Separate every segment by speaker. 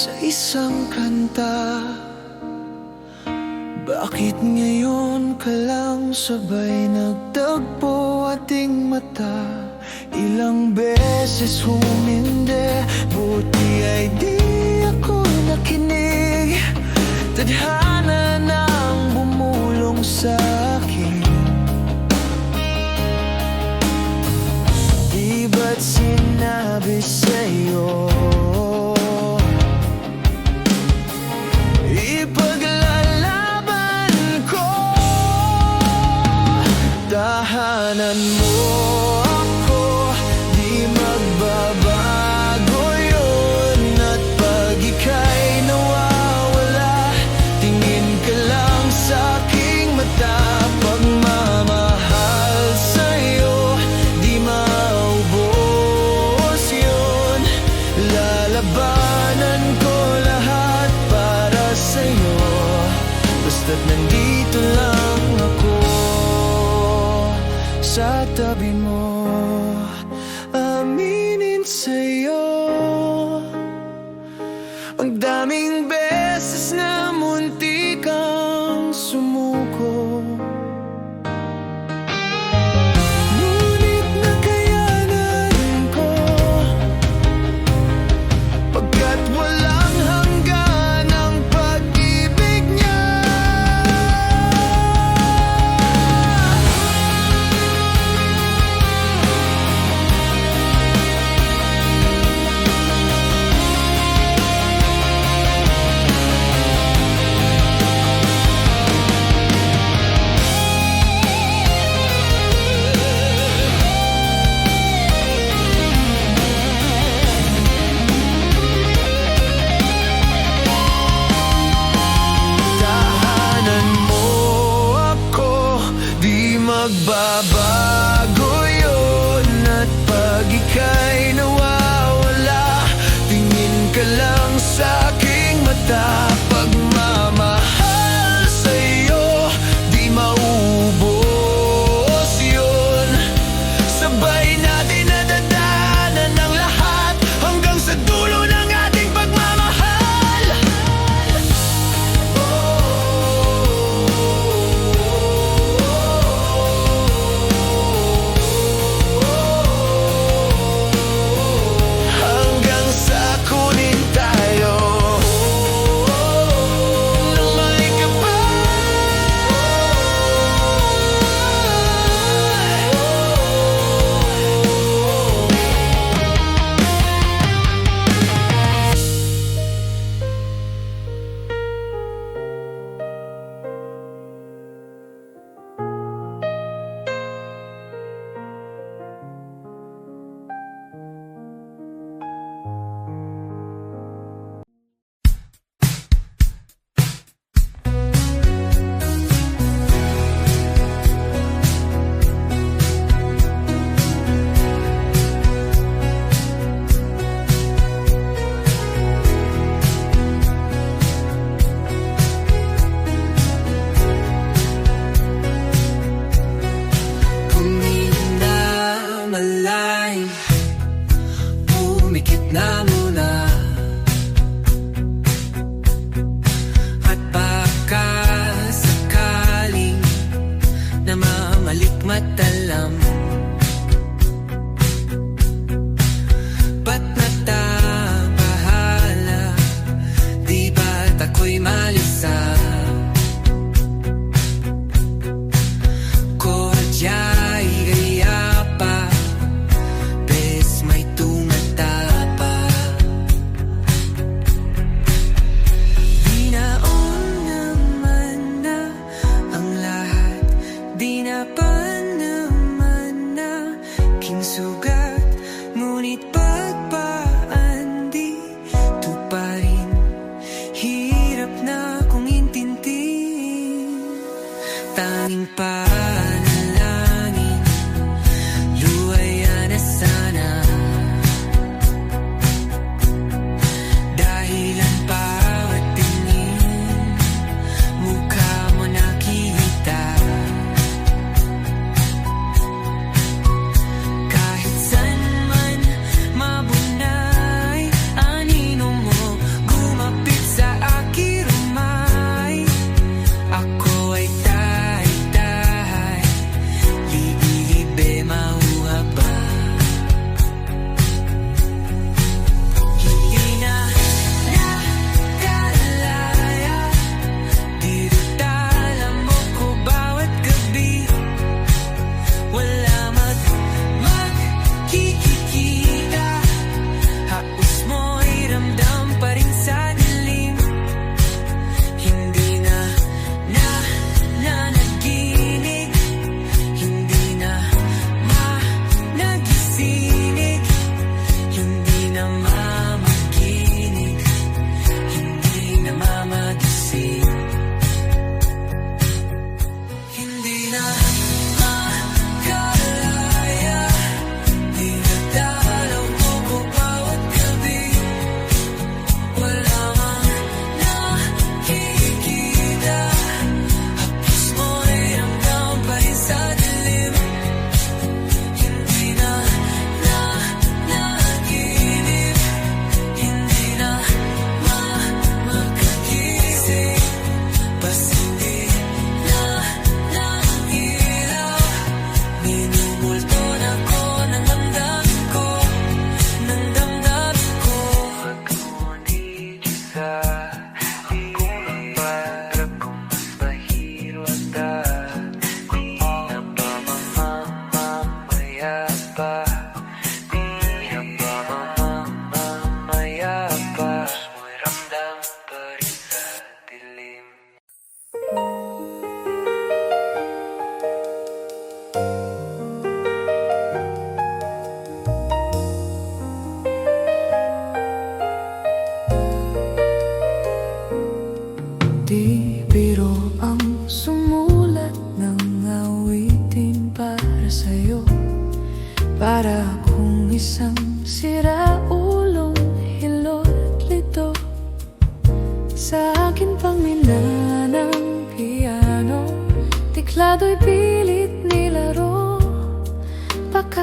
Speaker 1: sa isang kanta. Bakit ngayon ka lang sabay nagtagpo ating mata? Ilang beses humindi, buti ay di ako nakinig. Tadhana nang bumulong sa'kin. Di ba't sinabi sa'yo tahanan mo ako, di magbabago yun. At pag ika'y nawawala, tingin ka lang sa aking mata. Pagmamahal sa'yo, di maubos yun. Lalabanan ko lahat para sa'yo, basta't nandito lang ako sa tabi mo. Aminin sa'yo, ang daming beses na munti kang sumuko, ngunit nakayanan ko, pagkat walang hanggan ang pag-ibig niya.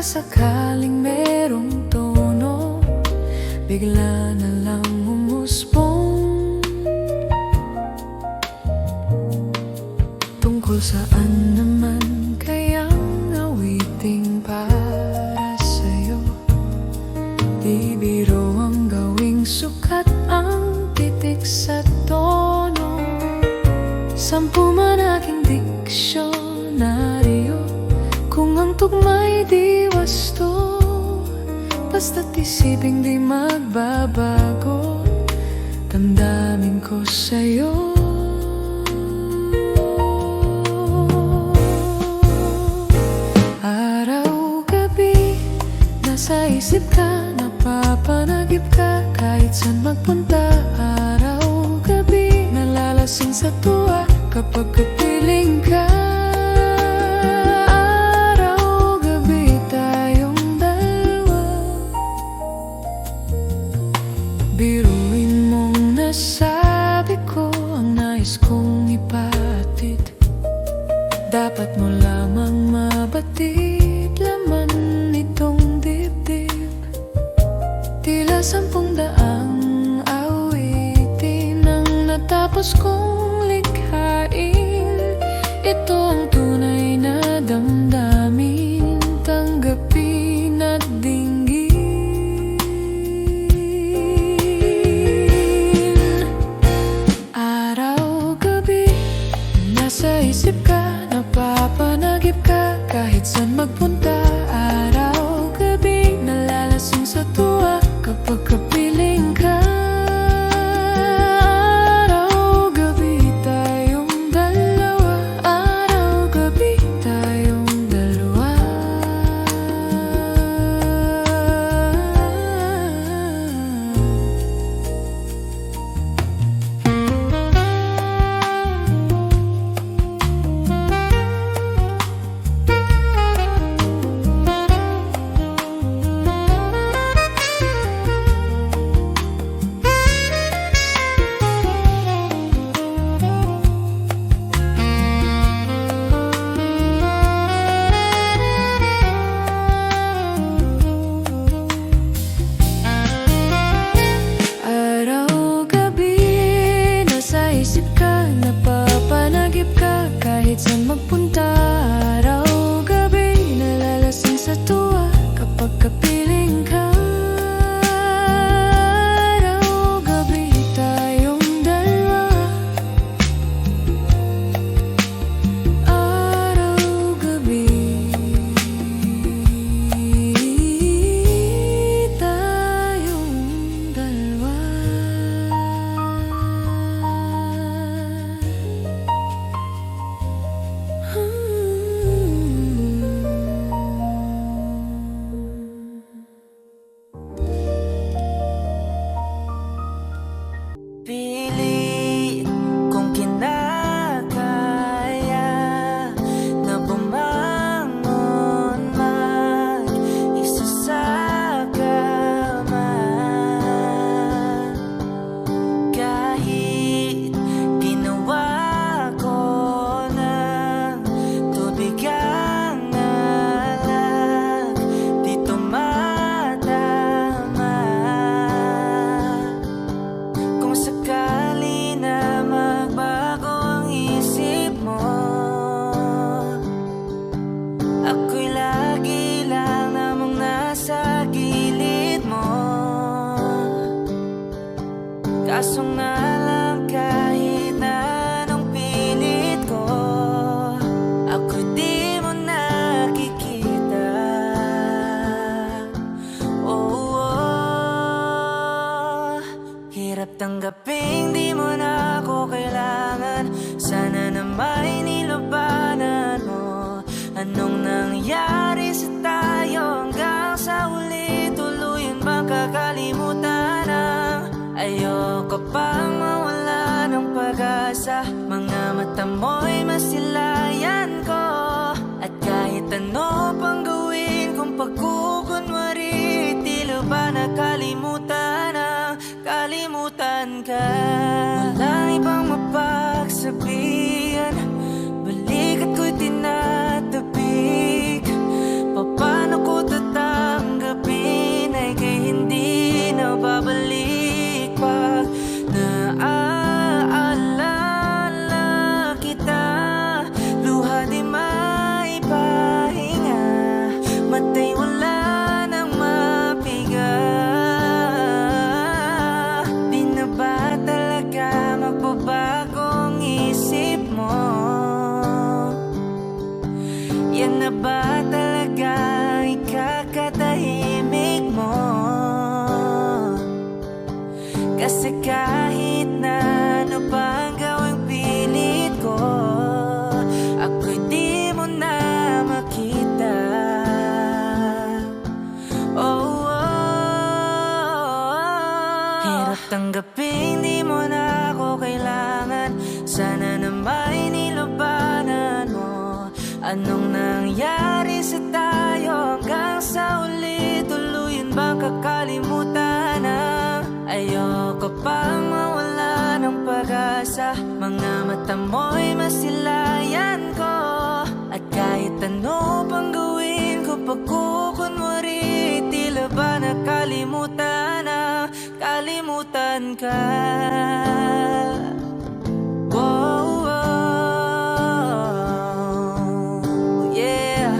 Speaker 2: sakaling merong tono bigla na lang umusbong. Tungkol saan naman kayang awiting para sa'yo? Di biro ang gawing sukat ang titik sa tono. 10 man aking diksyonaryo, kung ang tugma'y di wasto, basta't isiping di magbabago, damdamin ko sa'yo. Araw-gabi, nasa isip ka, napapanagip ka, kahit saan magpunta. Araw-gabi, nalalasing sa tuwa kapag kapiling ka. Araw-gabi, tayong dalawa. Biruin mong nasabi ko ang nais kong ipatid. Dapat mo lamang mabatid laman nitong dibdib. Tila 10 daang awitin ang natapos kong likhain. Ito ang tunay na damdamin, tanggapin at dinggin. Araw-gabi, nasa isip ka, napapanagip ka, kahit saan magpunta. Araw-gabi, nalalasing sa tuwa kapag kapiling ka. Araw-gabi, tayong dalawa. Araw-gabi, tayong dalawa. Isip ka, napapanagip ka, kahit saan magpunta. Araw-gabi, nalalasing sa tuwa kapag kapiling ka. Araw-gabi, tayong dalawa. Araw-gabi, tayong dalawa.
Speaker 3: Pilit kong kinakaya na bumangon mag-isa sa kama. Kahit ginawa ko ng tubig ang alak, di tumatama. Kung sakali na magbago ang isip mo, ako'y lagi lang namang nasa gilid mo. Kaso nga lang, kahit na anong pilit ko, ako'y di mo nakikita. Hirap tanggaping di mo na ako kailangan. Sana na may nilabanan mo. Anong nangyari sa tayo hanggang sa huli? Tuluyan bang kakalimutan ang ayoko pang mawala ng pag-asa. Mga mata mo'y masilayan ko, at kahit ano pang gawin kung pagkukunwari, tila ba nakalimutan ang kalimutan ka. Walang ibang mapagsabihan, balikat ko'y tinatapik. Paano ko magbagong isip mo? Yan na ba talaga ikakatahimik mo? Kasi kahit na ano pa ang gawing pilit ko, ako'y di mo na makita. Oh, hirap tanggapin, di mo na ako kailangan. Sana na may nilabanan mo. Anong nangyari sa tayo hanggang sa uli? Tuluyan bang kakalimutan na? Ayoko pang mawala ng pag-asa. Mga mata mo'y masilayan ko. At kahit ano pang gawin ko, pagkukunwari, tila ba nakalimutan na? Kalimutan ka. Whoa, whoa, yeah.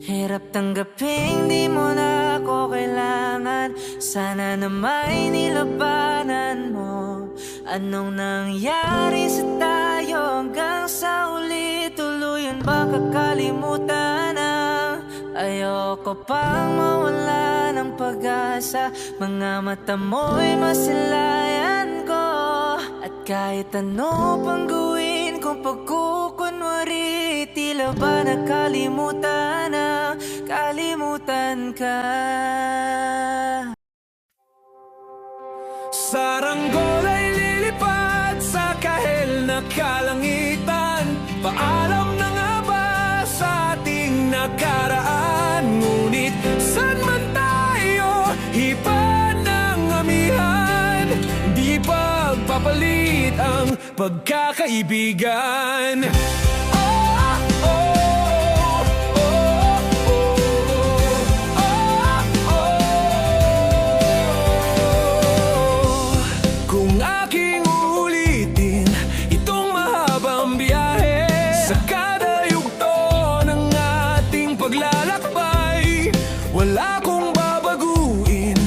Speaker 3: Hirap tanggapin, di mo na ako kailangan. Sana na may nilabanan mo. Anong nangyari sa tayo hanggang sa uli? Tuluyan ba kakalimutan na? Ayoko pang mawala ng pag-asa. Mga mata mo'y masilayan ko. At kahit ano pang gawin kung pagkukunwari, tila ba nakalimutan na? Kalimutan ka.
Speaker 1: Saranggol ay lilipad sa kahel na kalangitan. Paalam na nga ba sa ating nakaraan? Ngunit saan man tayo, iba ng amihan. Di pagpapalit ang pagkakaibigan. Kung aking ulitin itong mahabang biyahe, sa kada yugto ng ating paglalakbay, wala kong babaguin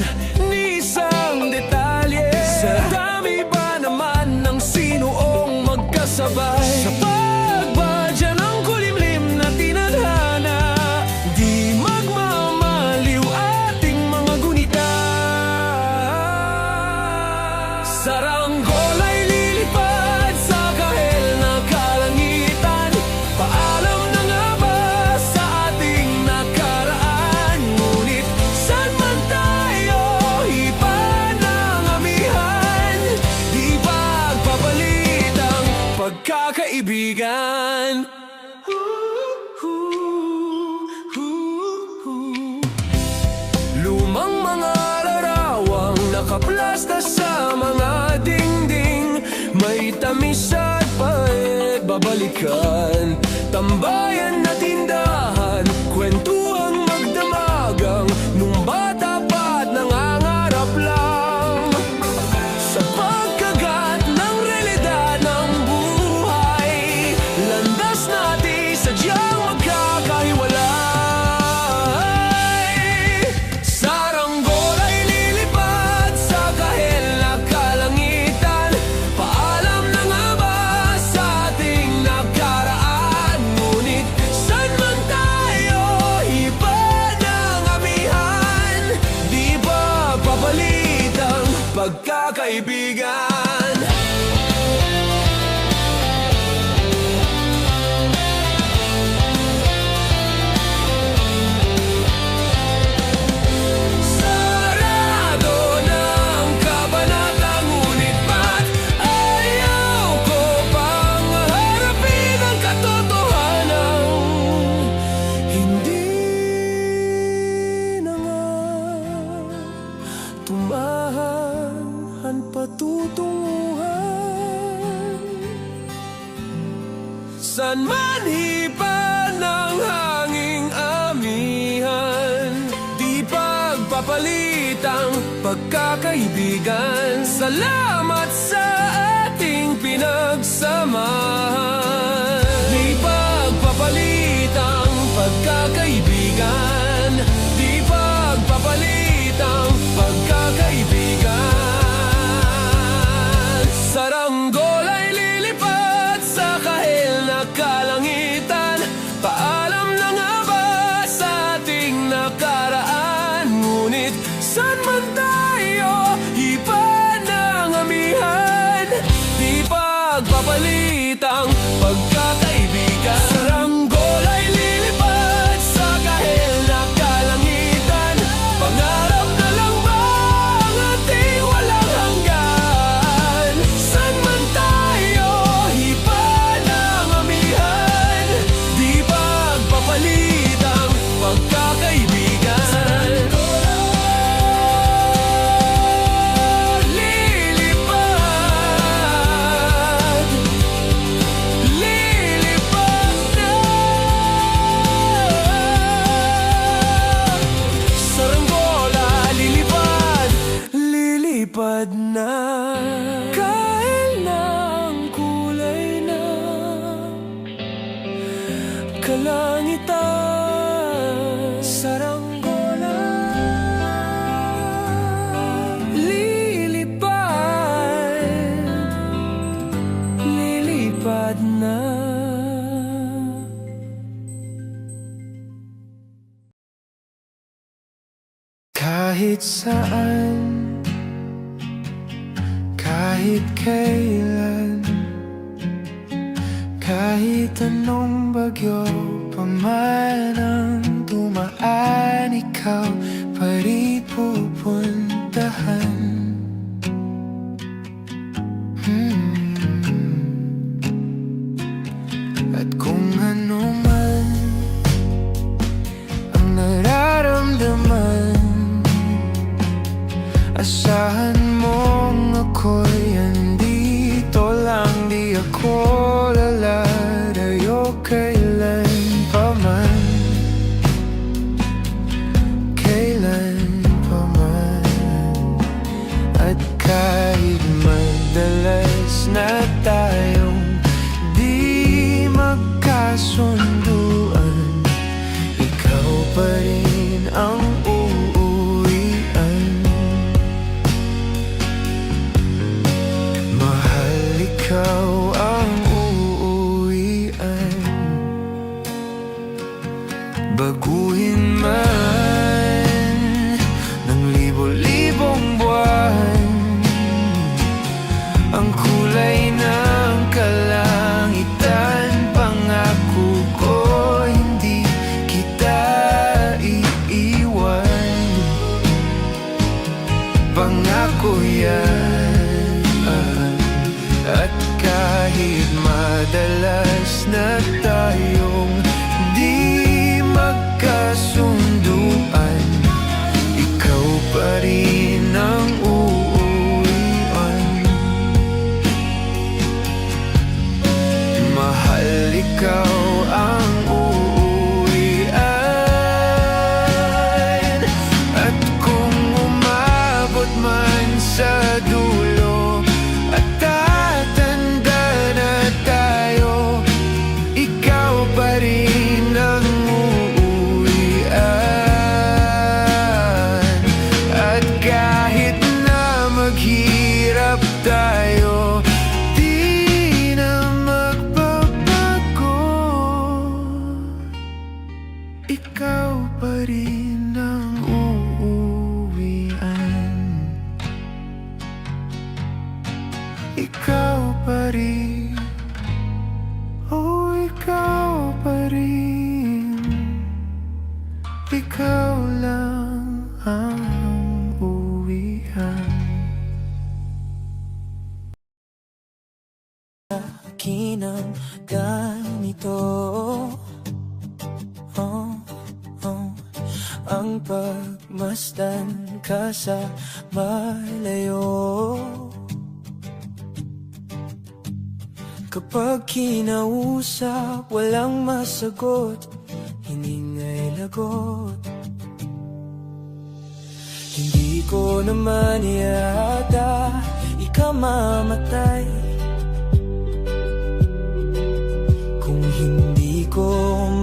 Speaker 1: ni isang detalye. Sa dami ba naman ng sinuong magkasabay, sa pagbadya ng kulimlim na tinadhana, di magmamaliw ating mga gunita. Saranggol ay lilipad sa kahel na kalangitan. Paalam na nga ba sa ating nakaraan? Ngunit saan man tayo, iba ng amihan. Di pagpapalit ang pagkakaibigan. Lumang mga larawang nakaplasta sa mga dingding, may tamis at pait babalikan. Tambayan na tindahan, kwentuhang magdamagang, nung bata pa't nangangarap lang. Sa pagkagat ng realidad ng buhay, landas natin sadyang magkakahiwalay. Saranggol ay lilipad sa kahel na kalangitan. Paalam na nga ba sa ating nakaraan? Ngunit saan man tayo, iba ng amihan. Di ba papalit ang pagkakaibigan? Sarado na ang kabanata, ngunit ba't ayaw ko pang harapin ang katotohanan? Hindi na nga tumahan ang patutunguhan. San man hipan ng hanging amihan, di pagpapalit pagpapalitang pagkakaibigan. Salamat sa ating pinagsamahan. Di pagpapalitang pagkakaibigan, di pagpapalitang pagkakaibigan. Saranggol ay lilipat sa kahil na kalangitan. Paalam na nga ba sa ating nakaraan? Ngunit saan man tayo, iba ng amihan. Di pagpapalitang pagkakaibigan. Saranggol ay lilipat sa kahil na kalangitan. Pangarap na lang ba ang ating walang hanggan? Saan man tayo, iba ng amihan. Di pagpapalitang pagkakaibigan. Lilipad na. Saranggola, lilipad na. Kahit na ang kulay na kalangitan. Saranggola, lilipad na. Kahit saan, kahit kailan, kahit anong bagyo pa man ang dumaan, ikaw pa rin pupuntahan. At kung ano man ang nararamdaman, asahan mong ako'y andito lang. Di ako lalayo kailan pa man, kailan pa man. At kahit madalas na tayong di magkasunduan, ikaw pa rin ang uuwian. Mahal, ikaw ang uuwian. Baguhin man ng libo-libong buwan ang kulay ng kalangitan, pangako ko hindi kita iiwan. Pangako yan. At kahit madalas na tayong di magkasunduan, ikaw pa rin ang uuwian. Mahal, ikaw ang uuwian. At kung umabot man sa dulo at tatanda na tayo, ikaw pa rin ang uuwian. At kahit na maghirap tayo, di na magbabago, ikaw pa rin ang uuwian. Ikaw pa rin, oh ikaw pa rin. Ikaw lang ang uwian. Akin ang ganito, ang pagmasdan ka sa malayo. Kapag kinausap, walang masagot, hiningay lagot. Hindi ko naman yata ikaw mamatay kung hindi ko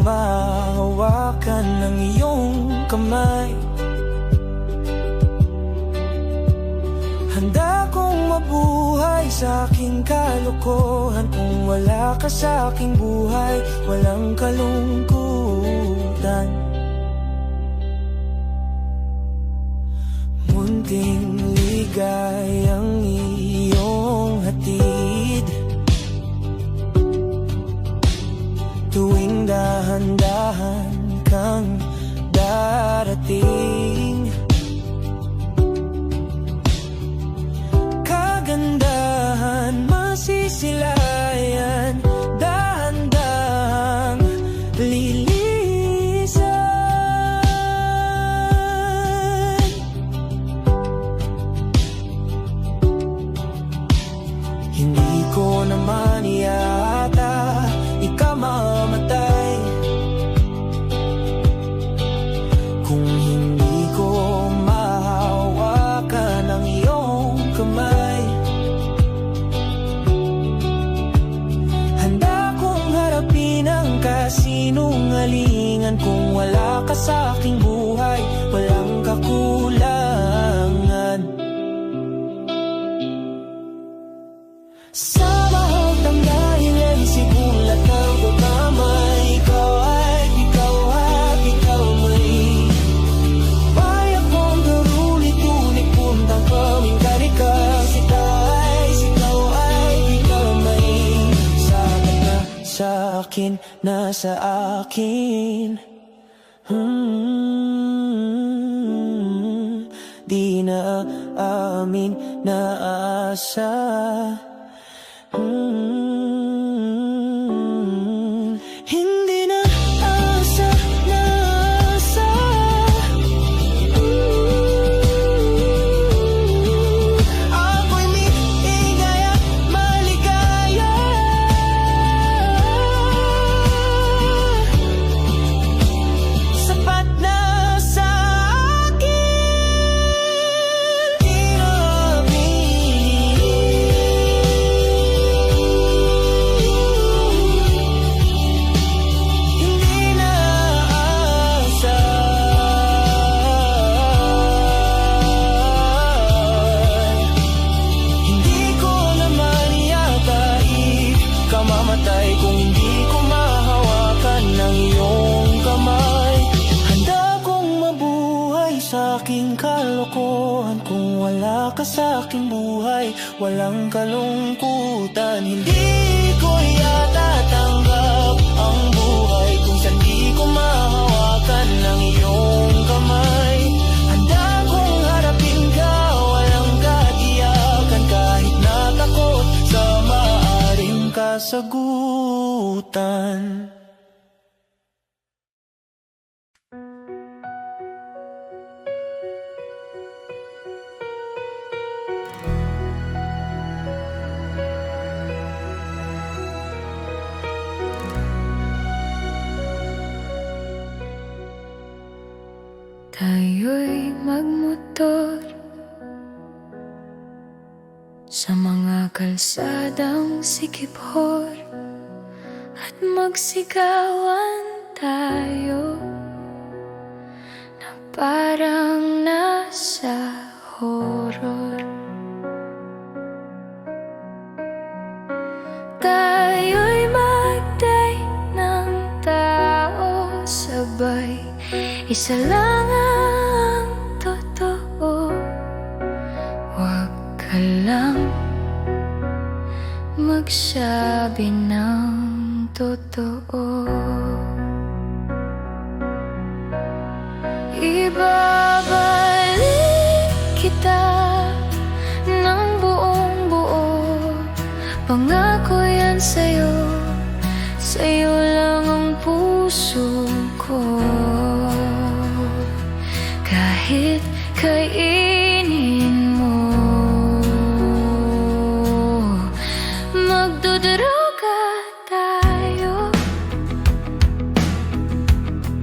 Speaker 1: mahawakan ng iyong kamay. Handa kong mabuhay sa aking kalokohan kung wala ka sa aking buhay, walang kalungkutan. Munting ligayang iyong hatid tuwing dahan-dahan kang darating. Kagandahan masisilayan, dahan-dahang lilisan. Hindi ko naman yata ikaw mamatay kung hindi ko mahawakan ang iyong kamay. Handa kong harapin ang kasinungalingan kung wala ka sa aking buhay, walang kakulangan. Sa bawat ng dahil ay simulat ng pagkamay, ikaw at ikaw may paya kong garulit-ulit puntang kaming karikas. Ikaw ay may sapat na sa akin, nasa akin. Di na amin na asa. Hindi na asa na asa. Ako'y ligaya, maligaya. Sapat na sa akin. Mamatay kung hindi ko mahawakan ng iyong kamay. Handa kong mabuhay sa aking kalokohan kung wala ka sa aking buhay, walang kalungkutan. Hindi ko yata tanggap ang buhay kung saan di ko mahawakan ng iyong kamay. Handa kong harapin ka, walang katiyakan kahit natakot sa maaring kasagutan.
Speaker 2: Tayo'y magmotor sa mga kalsadang sikip-hor at magsigawan tayo na parang nasa horror. Tayo'y mag-date ng tao sabay, isa lang ang totoo. Huwag ka lang magsabi ng totoo. Ibabalik kita ng buong buo. Pangako yan sa'yo, sa'yo lang ang puso ko. Kahit kainin mo, magduduruga tayo.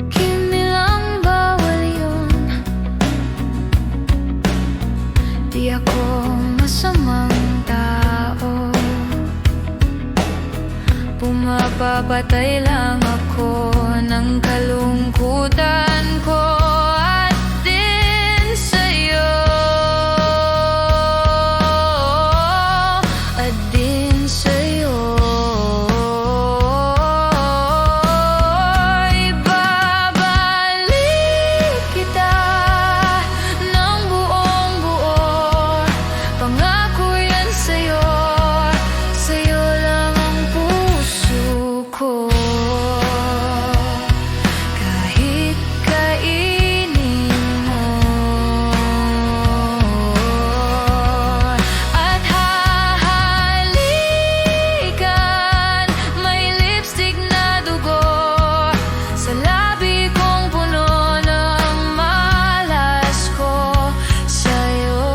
Speaker 2: Kinilang bawal yun. Magpapatay lang ako ng kalungkutan ko at din sa'yo, at din sa'yo. Ibabalik kita ng buong buo. Pangako yan sa'yo, sa'yo lang ang puso ko. Kahit kainin mo at hahalikan, may lipstick na dugo sa labi kong puno ng malas ko sa'yo.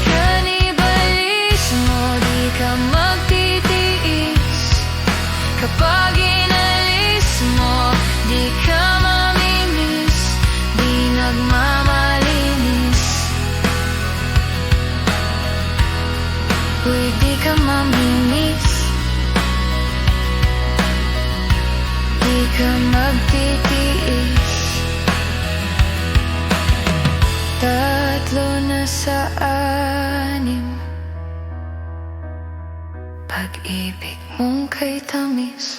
Speaker 2: Kanibalismo, di ka magtitiis. Kapag inalis mo, di ka mamimiss. Di nagmamalinis. Uy, di ka mamimiss. Di ka magtitiis. Tatlo na sa anim, pag-ibig mong kay tamis.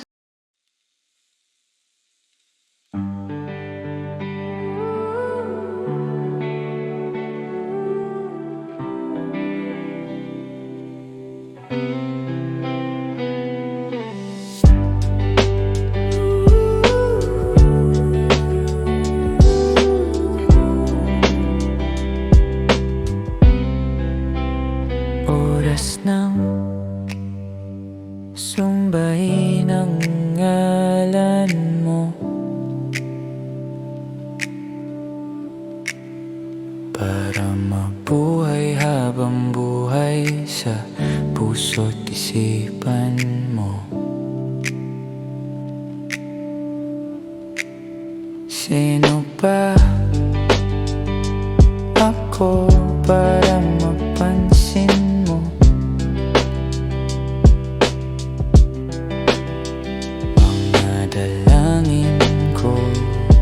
Speaker 3: Oras ng sumbahin ang ngalan mo, para mabuhay habang buhay sa puso't isipan mo. Sino ba ako para mapansin mo? Mga dalangin ko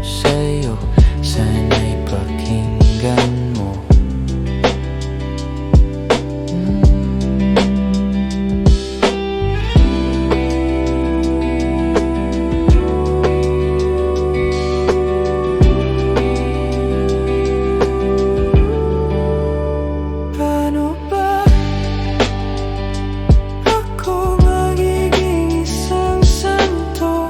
Speaker 3: sa'yo, sana'y pakinggan mo. Paano ba ako magiging isang santo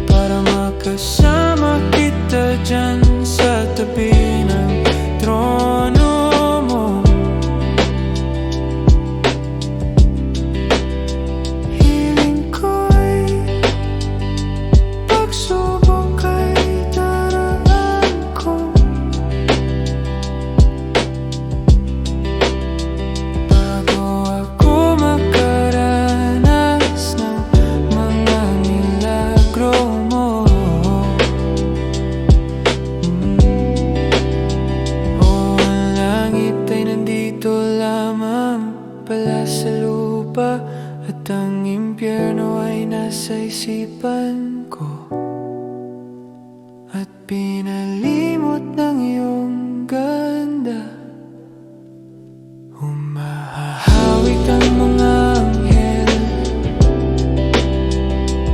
Speaker 3: para makasama kita dyan sa tabi ng trono mo? Hiling ko'y pagsubok ay daraan ko. Bago ako makaranas ng mga milagro mo, ang langit ay nandito lamang pala sa lupa, at ang impyerno ay nasa isipan ko. At pinalimot ng iyong ganda, humahawik ang mga anghel,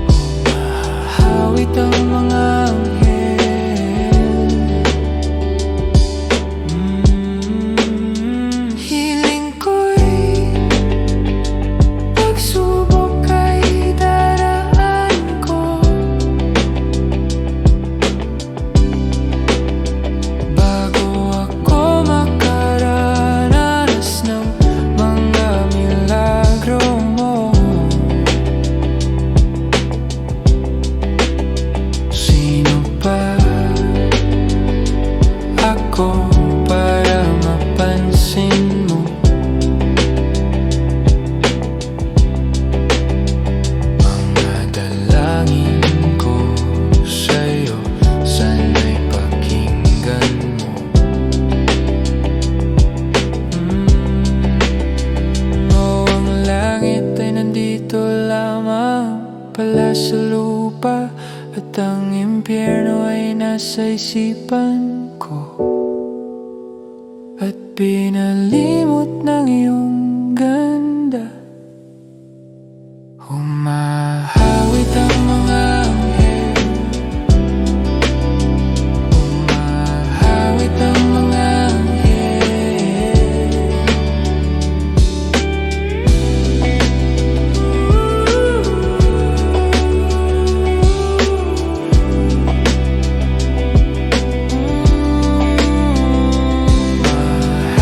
Speaker 3: humahawik ang mga anghel. Hiling ko'y pagsubok ay daraan ko. Bago ako nasa isipan ko at pinalimot ng iyong ganda. Humahawit ang mga anghel, humahawit ang mga anghel.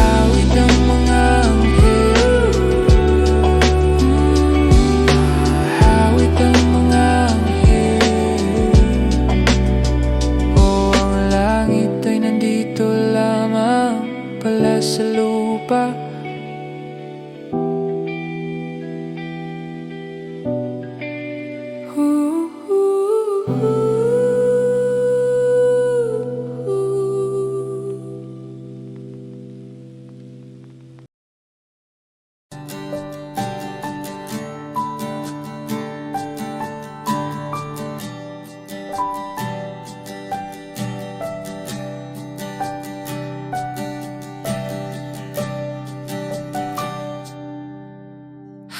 Speaker 3: Humahawit ang mga anghel, humahawit ang mga anghel. Oh, ang langit ay nandito lamang pala sa lupa.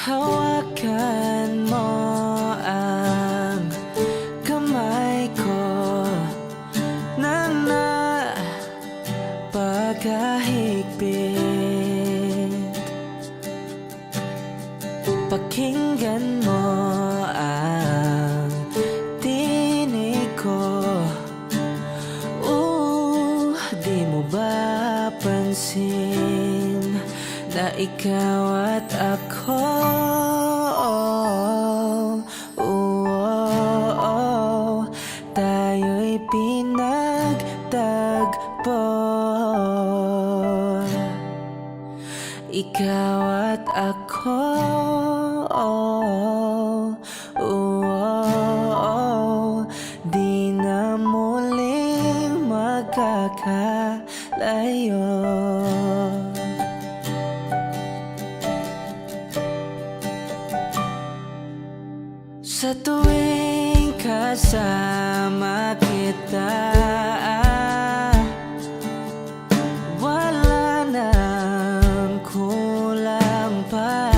Speaker 1: Hawakan mo ang kamay ko na napakahigpit. Pakinggan mo ang tinig ko. Di mo ba pansin na ikaw at ako? Tayo'y pinagtagpo. Ikaw at ako. Di na muling magkakalayo. Sa tuwing kasama kita, wala nang kulang pa.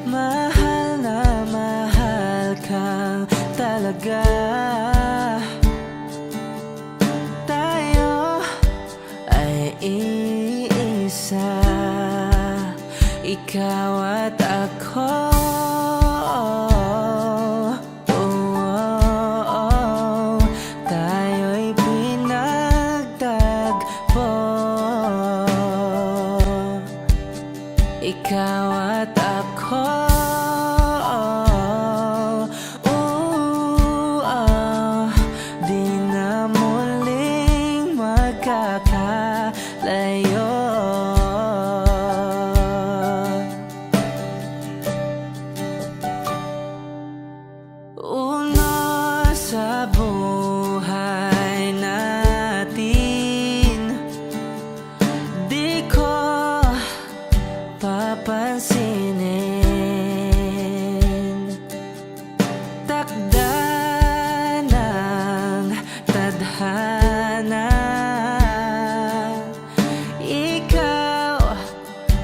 Speaker 1: Mahal na mahal kang talaga. Tayo ay iisa, ikaw at ako. Tayo'y pinagtagpo. Ikaw at ako. Di na muling magkakalayo. Sa buhay natin, di ko papansinin. Takda ng tadhana, ikaw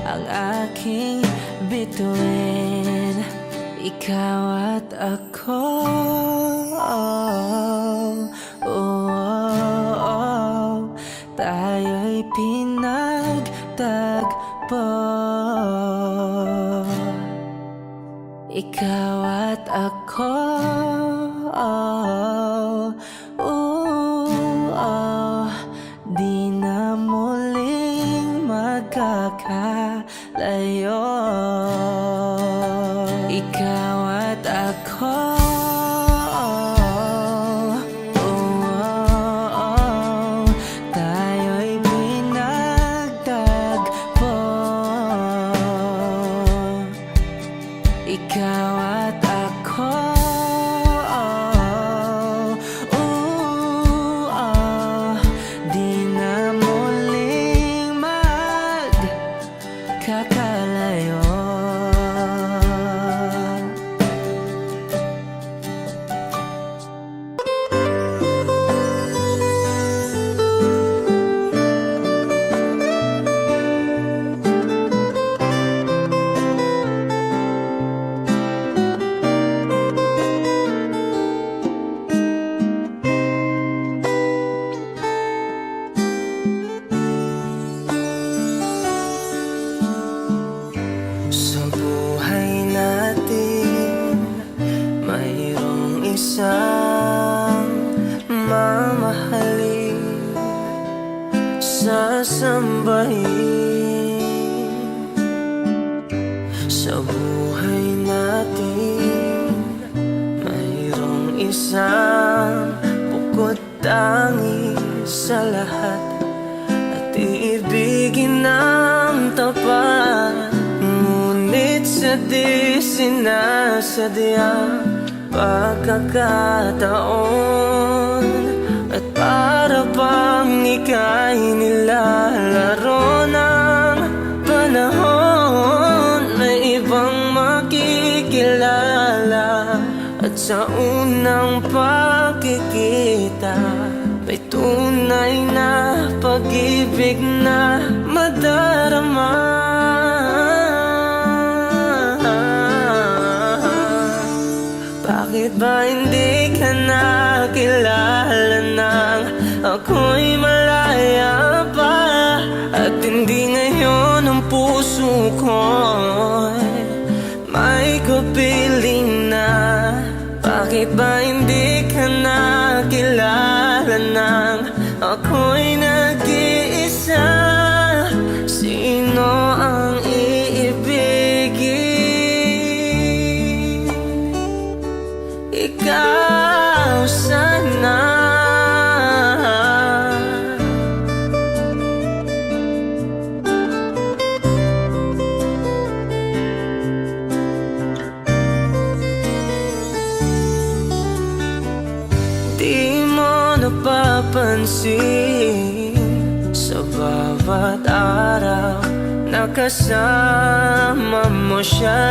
Speaker 1: ang aking bituin. Ikaw at ako. Tayo'y pinagtagpo. Ikaw at ako. Di na muling magkakalayo. Ikaw at ako. Tayo'y pinagtagpo. Ikaw at ako. Di na muling magkakalayo. sasambahin sa buhay natin. Mayroong isang bukod tangi sa lahat, at iibigin ng tapat. Ngunit sa di sinasadyang pagkakataon, at para bang ika'y nilalaro ng panahon, may ibang makikilala. At sa unang pagkikita, may tunay na pag-ibig na madarama. Bakit ba hindi ka nakilala nang ako'y malaya pa? At hindi ngayon ang puso ko'y may kapiling na. Bakit ba hindi ka nakilala nang ako'y nag-iisa? Sino ang iibigin? Ikaw sana. Di mo napapansin sa bawat araw na kasama mo siya,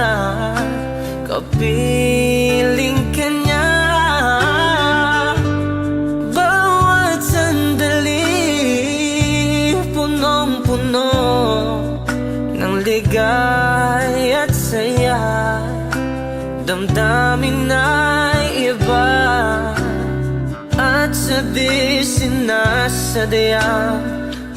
Speaker 1: kapiling ka niya. Bawat sandali punong-puno ng ligay at saya, damdamin ay iba. At sa di sinasadyang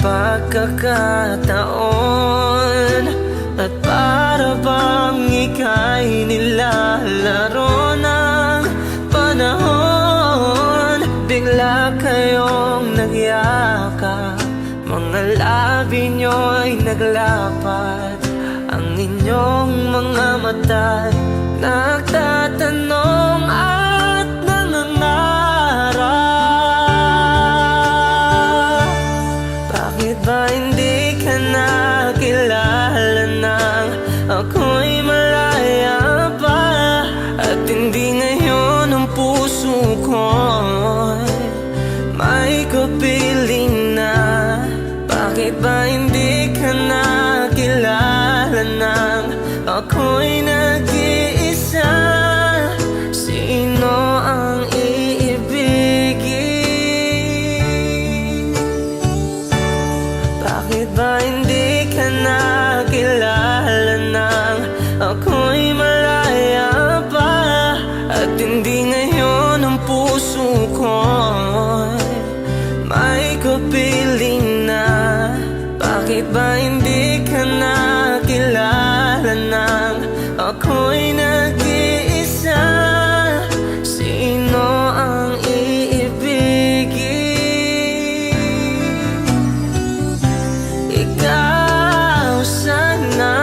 Speaker 1: pagkakataon, at para bang ika'y nilalaro ng panahon, bigla kayong nagyakap, mga labi nyo'y naglapat, ang inyong mga mata'y nagtatanong at nangangarap. Bakit ba hindi ka nakilala nang ako'y malaya pa? At hindi ngayon ang puso ko'y may kapiling na. Bakit ba hindi ka nakilala nang ako'y nag-iisa? Sino ang iibigin? Bakit ba hindi ka nakilala nang ako'y malaya pa? At hindi ngayon ang puso ko'y may kapiling na. Bakit ba hindi ka nakilala nang ako'y nag-iisa? Sino ang iibigin? Ikaw sana.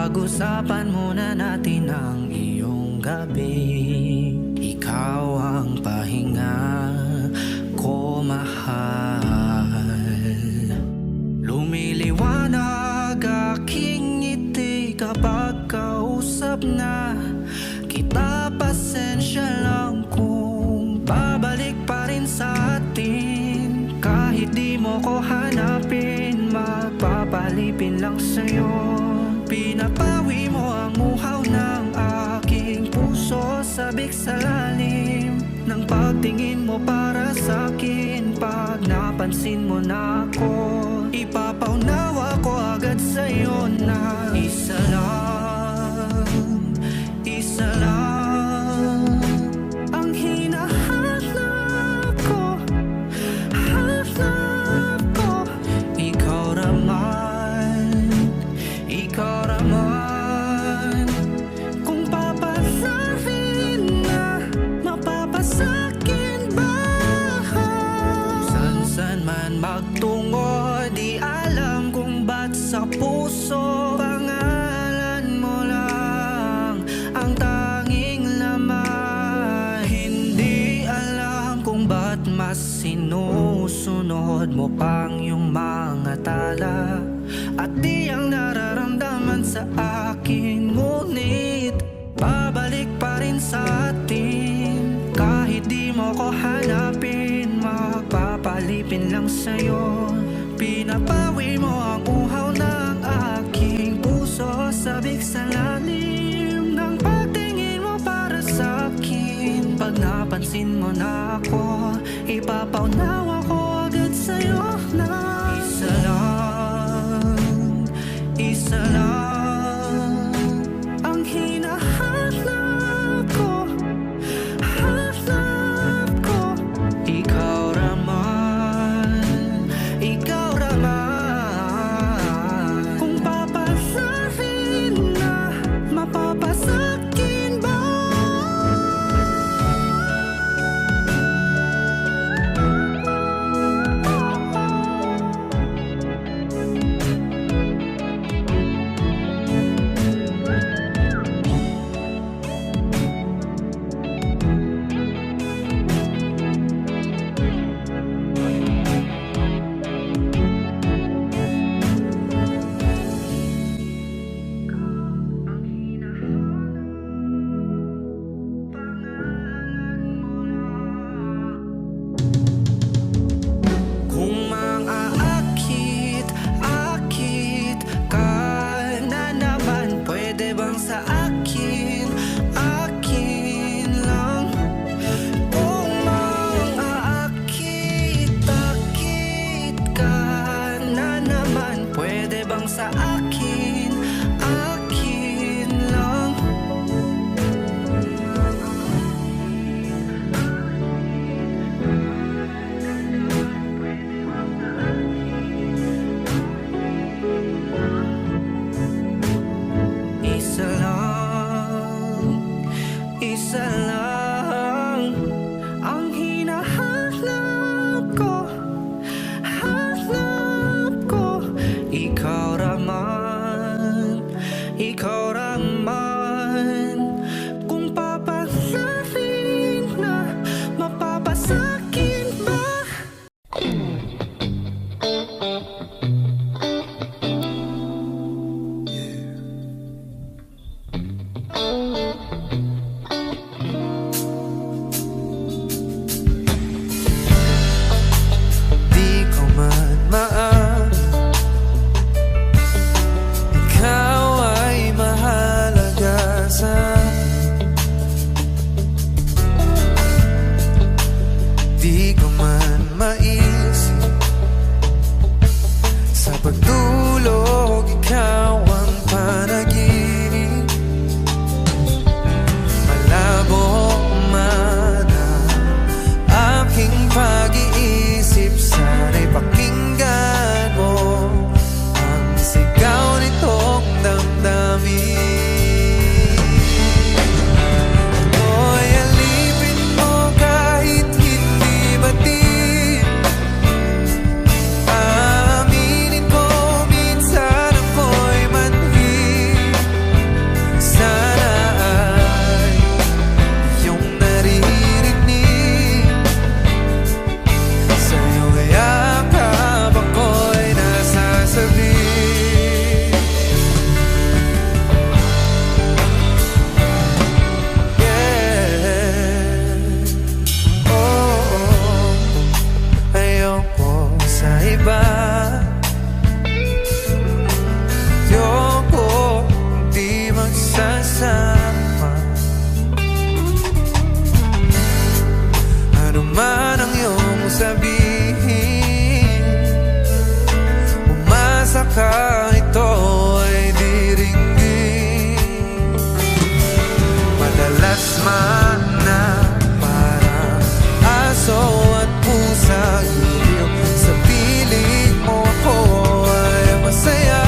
Speaker 1: Pag-usapan muna natin ang iyong gabi. Ikaw ang pahinga ko, mahal. Lumiliwanag aking ngiti kapag kausap na kita. Pasensya lang kung babalik pa rin sa atin. Kahit di mo ko hanapin, mapapalipin lang sa'yo. Pinapawi mo ang uhaw ng aking puso, sabik sa lalim ng pagtingin mo para sa'kin. Pag napansin mo na ako, ipapaunawa ko agad sa'yo na isa lang, isa lang ang hinahanap ko, hanap ko. Ikaw naman, ikaw naman. Kung papasarin na, mapapasakin ba? San-san man magtungo, di alam kung ba't sa puso. Pangalan mo lang ang tanging laman. Hindi alam kung ba't mas sinusunod mo pang yung mga tala at di ang nararamdaman sa akin. Ngunit babalik pa rin sa atin. Kahit di mo ko hanapin, mapapalipin lang sa'yo. Pinapawi mo ang uhaw ng aking puso, sabik sa lalim ng pagtingin mo para sa'kin. Pag napansin mo na ako, ipapaunawa ko agad sa'yo na isa lang, isa lang ang hinahanap ko, hanap ko. Ikaw naman, ikaw naman. Kung papasarin na, mapapasakin ba? Kung mang-aakit, akit ka na naman, pwede bang sa akin, akin lang? Kung mang-aakit, akit ka na naman, pwede bang sa akin, akin lang? Isa lang, isa lang ang hinahanap ko, hanap ko. Ikaw naman, ikaw naman. Kung papasarin na, mapapasakin ba? Di ko man maaari, ikaw ay mahal.
Speaker 4: ka, ito ay diringgin. Madalas man na parang aso at pusa, iliw sa piling mo ako ay masaya.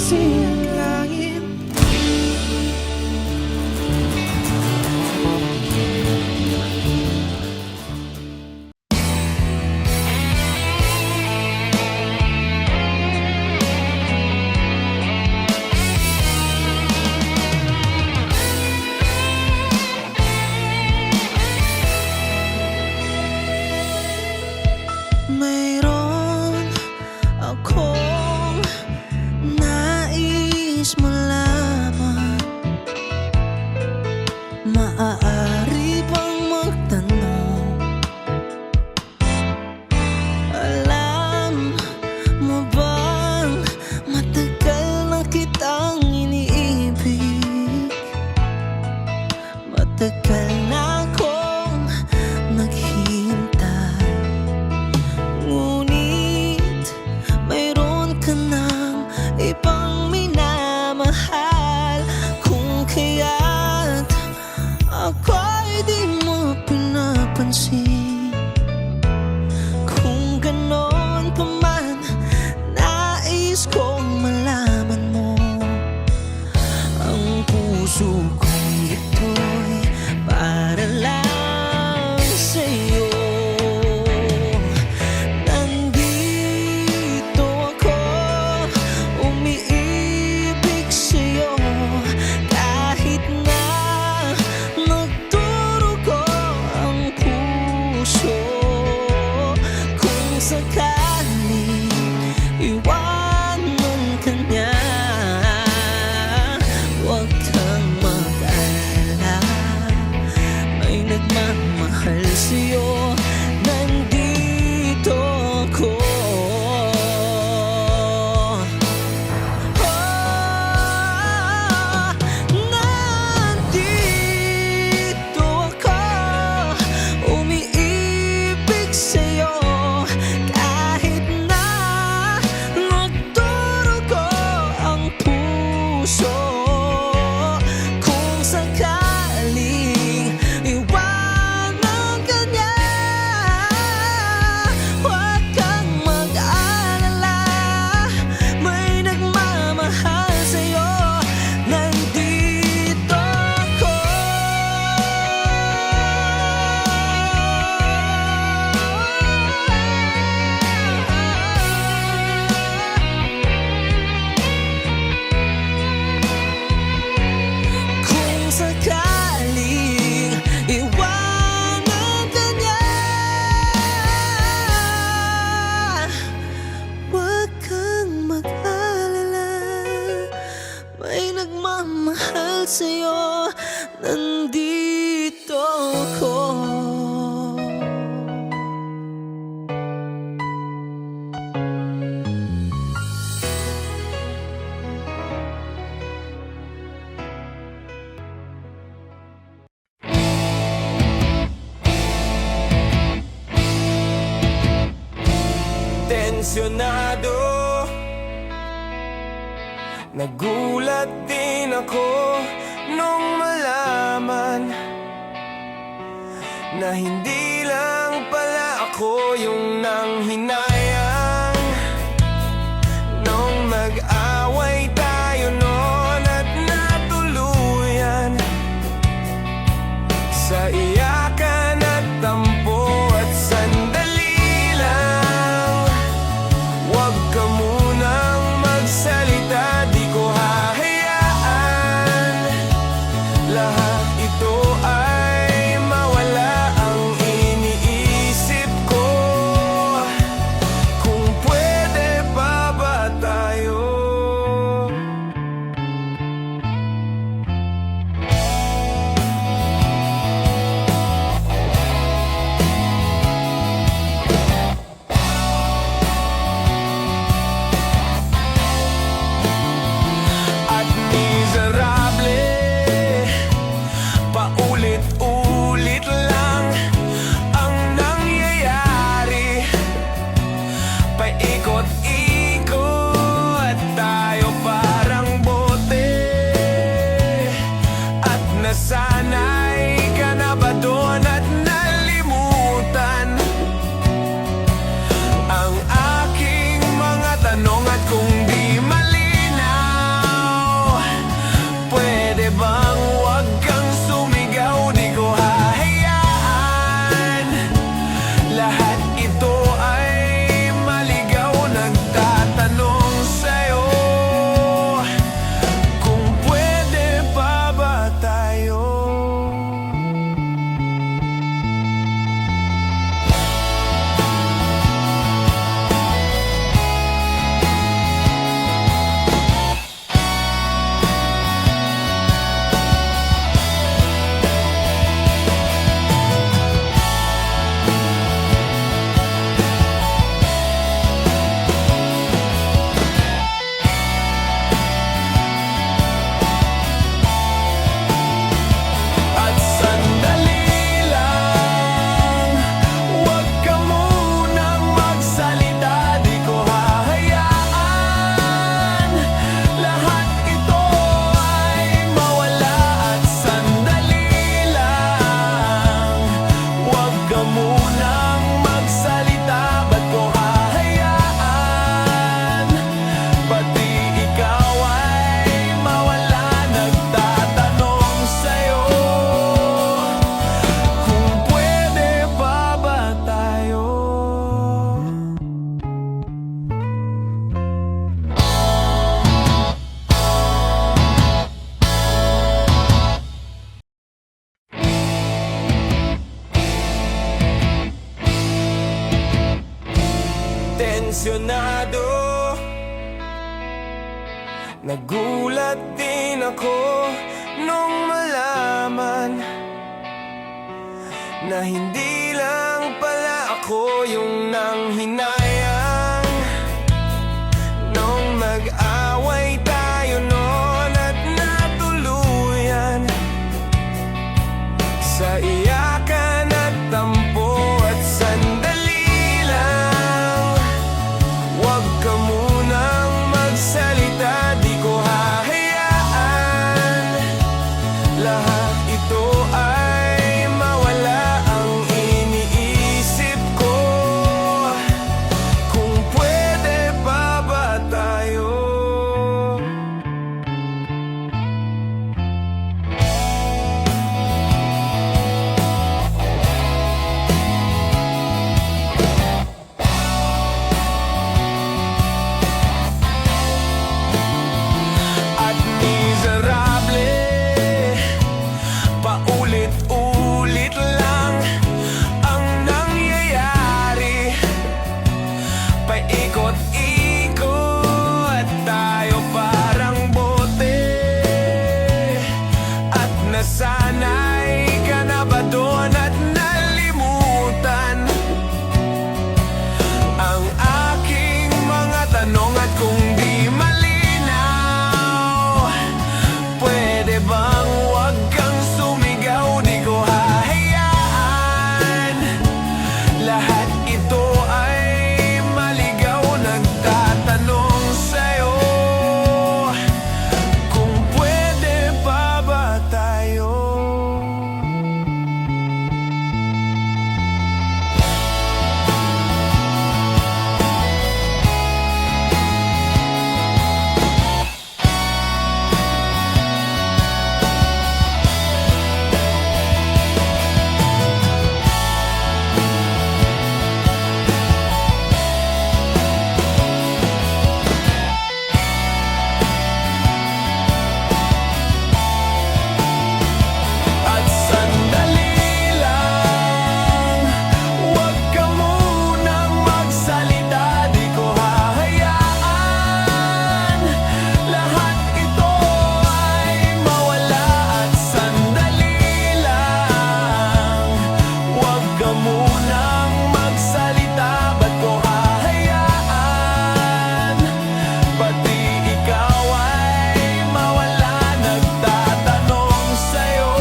Speaker 1: siyang langit. Mayroon akong nais malaman. Maaari bang magtanong? Alam mo bang matagal na kitang iniibig? Matagal na akong naghihintay. Ngunit mayroon ka ng ibang minamahal. Kung kaya't ako'y di mo pinapansin. Kung ganon pa man, nais kong malaman mo. Ang puso kong ito'y para lang sa'yo. Nandito ako, umiibig sa'yo. Kahit na nagdurugo ang puso. Kung sakaling iwanan ka niya, huwag kang mag-alala. May nagmamahal sa'yo. Nandito ako. Nandito ako, umiibig sa'yo. Kahit na nagdurugo ang puso. Kung sakaling iwanan ka niya, huwag kang mag-alala. May nagmamahal sa'yo. Nandito ako. Kung sakaling iwanan ka niya, huwag kang mag-alala. May nagmamahal sa'yo. Nandito ako.
Speaker 5: Tensyonado, nagulat din ako nung malaman na hindi lang pala ako yung nanghinayang. Nung mag-away tayo noon at natuluyan sa iyakan at tampo at sandali lang. Huwag ka munang magsalita, di ko hahayaan. Lahat ito ay mawala ang iniisip ko. Kung pwede pa ba tayo Nagulat din ako nung malaman na hindi lang pala ako yung nanghinayang nung nag-away tayo noon at natuluyan sa iyakan at tampo at sandali lang. Huwag ka munang magsalita, di ko hahayaan lahat ito ay mawala. Ang iniisip ko, kung pwede pa ba tayo? At miserable, paulit-ulit lang ang nangyayari. Paikot-ikot tayo parang bote, at nasanay ka na ba doon at nalimutan ang aking mga tanong? At kung di malinaw, pwede bang wag kang sumigaw? Di ko hahayaan lahat ito ay maligaw. Nagtatanong sa'yo, kung pwede pa ba tayo? At sandali lang, huwag ka munang magsalita, di ko hahayaan lahat ito ay mawala. At sandali lang, huwag ka munang magsalita, ba't ko hahayaan pati ikaw ay mawala? Nagtatanong sa'yo,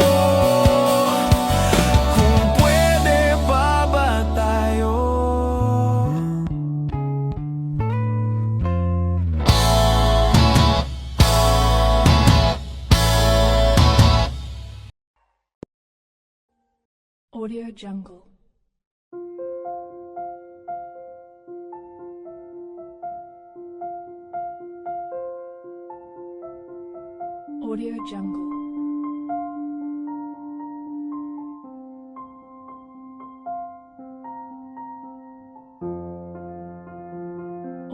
Speaker 5: kung pwede pa ba tayo?
Speaker 6: Audio Jungle. Audio Jungle.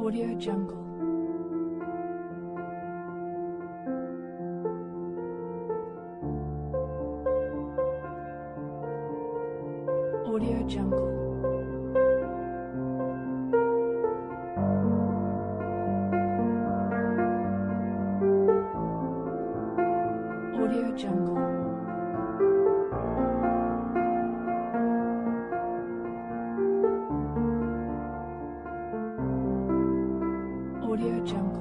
Speaker 6: Audio Jungle. Audio Jungle. Audio Jungle. Audio Jungle.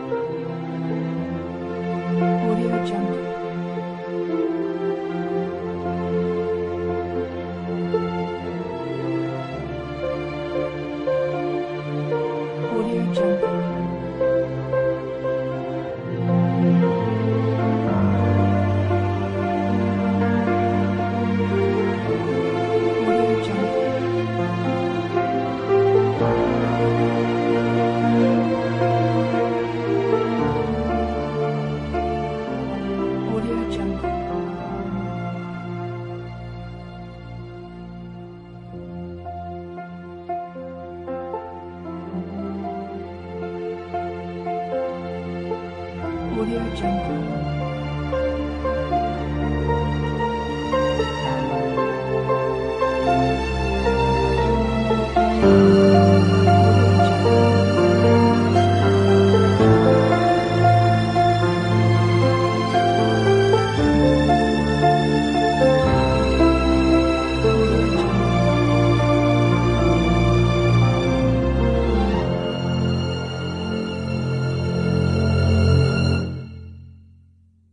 Speaker 6: Audio Jungle. Audio Jungle. Audio Jungle. Audio Jungle. Audio Jungle. Audio Jungle.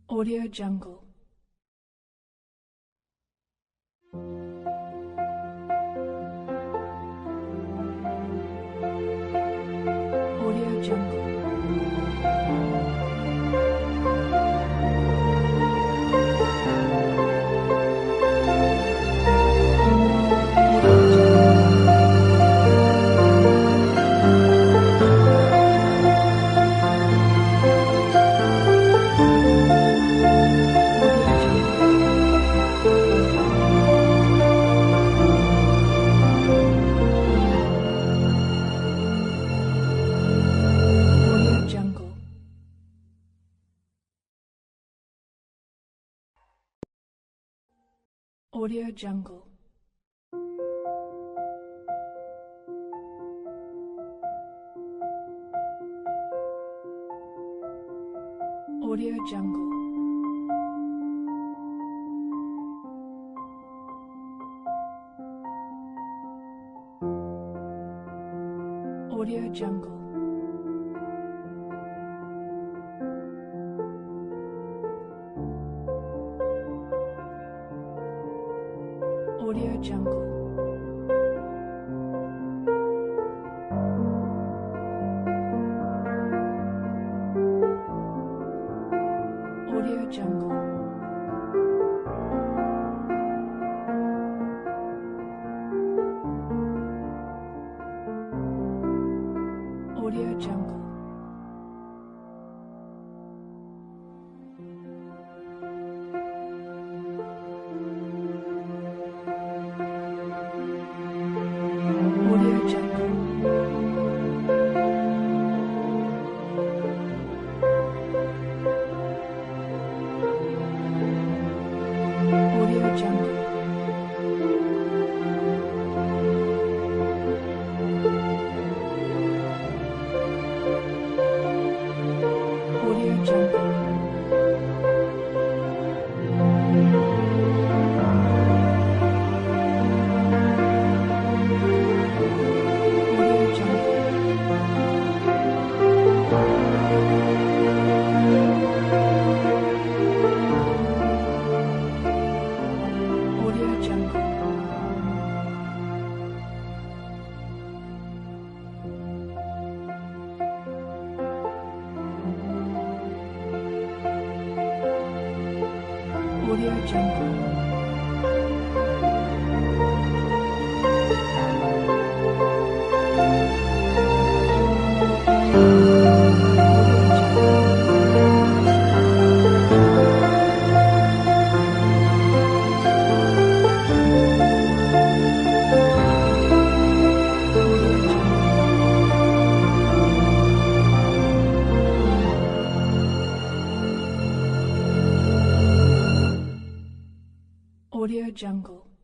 Speaker 6: Audio Jungle. Audio Jungle. Audio Jungle. Audio Jungle. Audio Jungle. Audio Jungle. Audio Jungle. Audio Jungle. Audio Jungle. Audio Jungle. Audio Jungle. Audio Jungle. Audio Jungle. Audio Jungle. Audio Jungle. Audio Jungle.